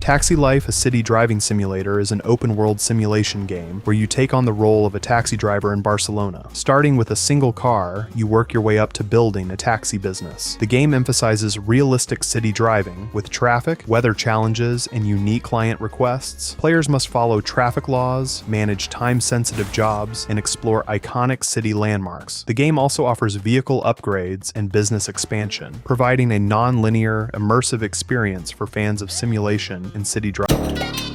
Taxi Life, a city driving simulator, is an open-world simulation game where you take on the role of a taxi driver in Barcelona. Starting with a single car, you work your way up to building a taxi business. The game emphasizes realistic city driving, with traffic, weather challenges, and unique client requests. Players must follow traffic laws, manage time-sensitive jobs, and explore iconic city landmarks. The game also offers vehicle upgrades and business expansion, providing a non-linear, immersive experience for fans of simulation and city driving.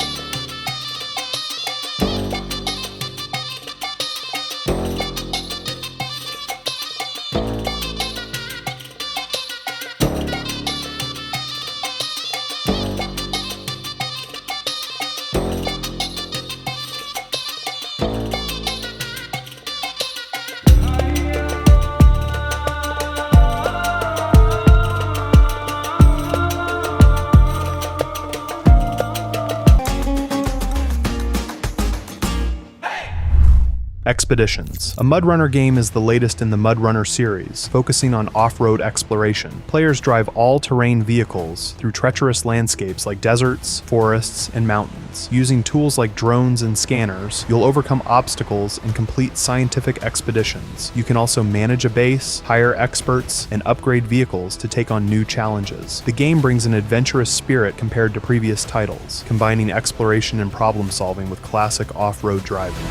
Expeditions. A MudRunner game is the latest in the MudRunner series, focusing on off-road exploration. Players drive all-terrain vehicles through treacherous landscapes like deserts, forests, and mountains. Using tools like drones and scanners, you'll overcome obstacles and complete scientific expeditions. You can also manage a base, hire experts, and upgrade vehicles to take on new challenges. The game brings an adventurous spirit compared to previous titles, combining exploration and problem-solving with classic off-road driving.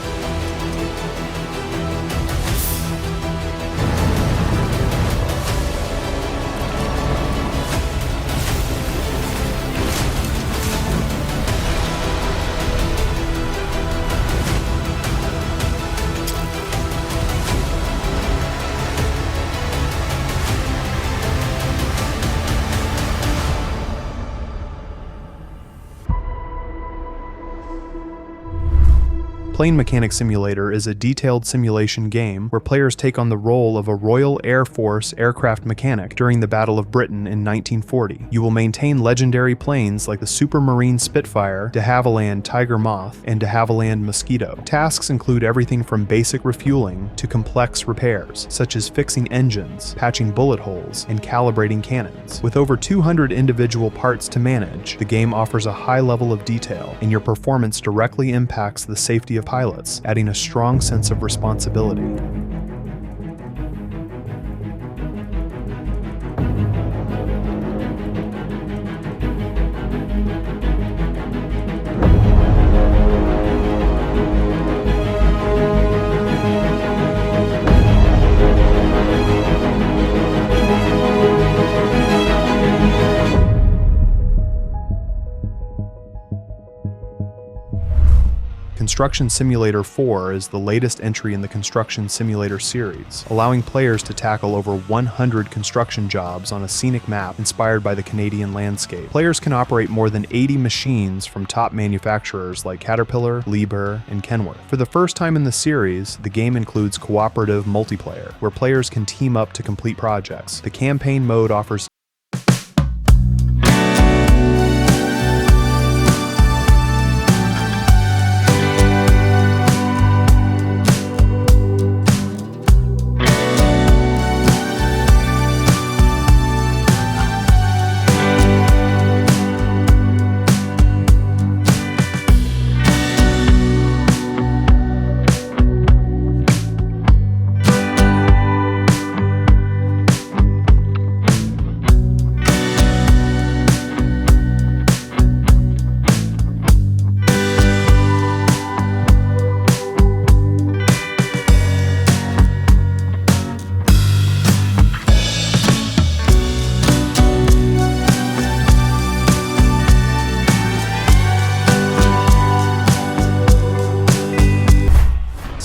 Plane Mechanic Simulator is a detailed simulation game where players take on the role of a Royal Air Force aircraft mechanic during the Battle of Britain in 1940. You will maintain legendary planes like the Supermarine Spitfire, de Havilland Tiger Moth, and de Havilland Mosquito. Tasks include everything from basic refueling to complex repairs, such as fixing engines, patching bullet holes, and calibrating cannons. With over 200 individual parts to manage, the game offers a high level of detail, and your performance directly impacts the safety of pilots, adding a strong sense of responsibility. Construction Simulator 4 is the latest entry in the Construction Simulator series, allowing players to tackle over 100 construction jobs on a scenic map inspired by the Canadian landscape. Players can operate more than 80 machines from top manufacturers like Caterpillar, Liebherr, and Kenworth. For the first time in the series, the game includes cooperative multiplayer, where players can team up to complete projects. The campaign mode offers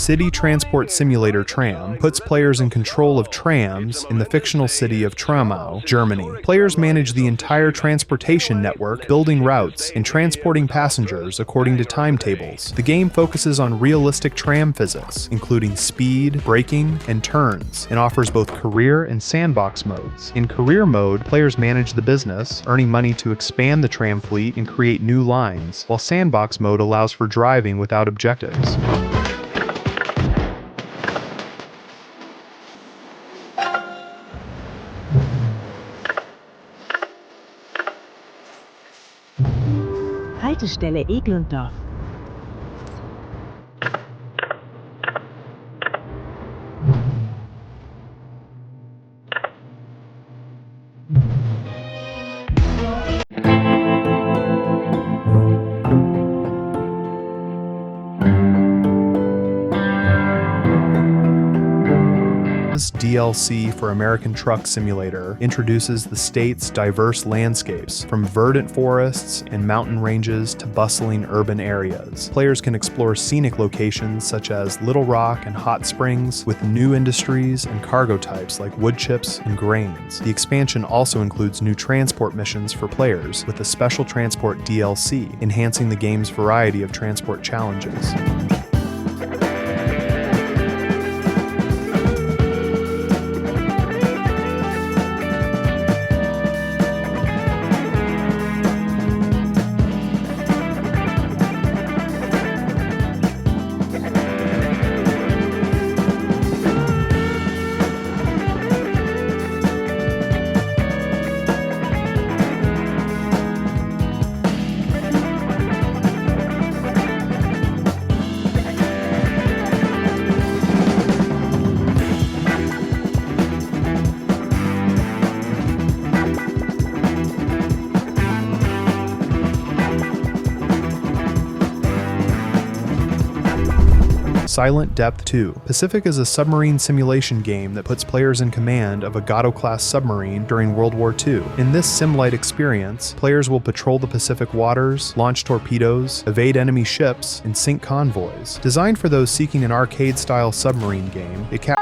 City Transport Simulator Tram puts players in control of trams in the fictional city of Tramau, Germany. Players manage the entire transportation network, building routes, and transporting passengers according to timetables. The game focuses on realistic tram physics, including speed, braking, and turns, and offers both career and sandbox modes. In career mode, players manage the business, earning money to expand the tram fleet and create new lines, while sandbox mode allows for driving without objectives. Haltestelle Eglendorf. This DLC for American Truck Simulator introduces the state's diverse landscapes, from verdant forests and mountain ranges to bustling urban areas. Players can explore scenic locations such as Little Rock and Hot Springs, with new industries and cargo types like wood chips and grains. The expansion also includes new transport missions for players, with a special transport DLC, enhancing the game's variety of transport challenges. Silent Depth 2. Pacific is a submarine simulation game that puts players in command of a Gato-class submarine during World War II. In this sim-like experience, players will patrol the Pacific waters, launch torpedoes, evade enemy ships, and sink convoys. Designed for those seeking an arcade-style submarine game, it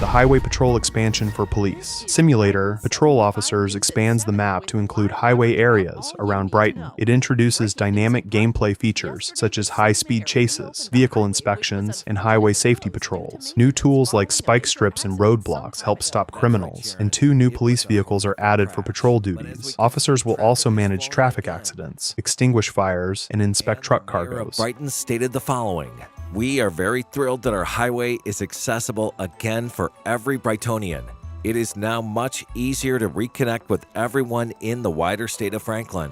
Highway Patrol expansion for police. Simulator Patrol Officers expands the map to include highway areas around Brighton. It introduces dynamic gameplay features such as high-speed chases, vehicle inspections, and highway safety patrols. New tools like spike strips and roadblocks help stop criminals, and 2 new police vehicles are added for patrol duties. Officers will also manage traffic accidents, extinguish fires, and inspect truck cargoes. Brighton stated the following: "We are very thrilled that our highway is accessible again for every Brightonian. It is now much easier to reconnect with everyone in the wider state of Franklin."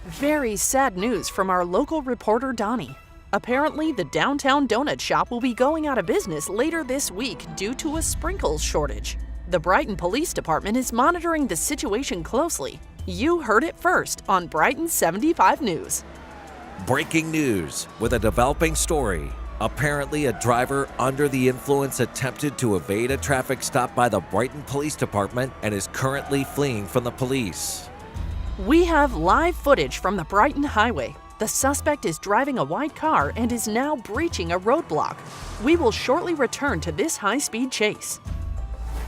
Very sad news from our local reporter, Donnie. Apparently, the downtown donut shop will be going out of business later this week due to a sprinkles shortage. The Brighton Police Department is monitoring the situation closely. You heard it first on Brighton 75 News. Breaking news with a developing story. Apparently, a driver under the influence attempted to evade a traffic stop by the Brighton Police Department and is currently fleeing from the police. We have live footage from the Brighton Highway. The suspect is driving a white car and is now breaching a roadblock. We will shortly return to this high-speed chase.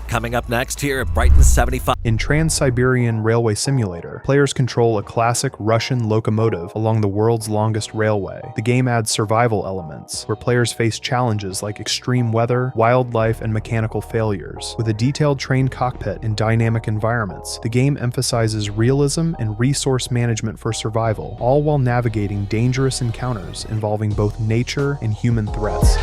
Coming up next here at Brighton 75. In Trans-Siberian Railway Simulator, players control a classic Russian locomotive along the world's longest railway. The game adds survival elements, where players face challenges like extreme weather, wildlife, and mechanical failures. With a detailed train cockpit and dynamic environments, the game emphasizes realism and resource management for survival, all while navigating dangerous encounters involving both nature and human threats.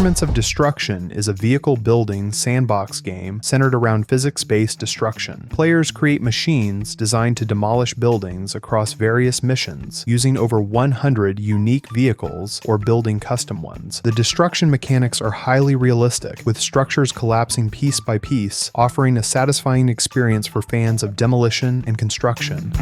Instruments of Destruction is a vehicle-building sandbox game centered around physics-based destruction. Players create machines designed to demolish buildings across various missions, using over 100 unique vehicles or building custom ones. The destruction mechanics are highly realistic, with structures collapsing piece by piece, offering a satisfying experience for fans of demolition and construction.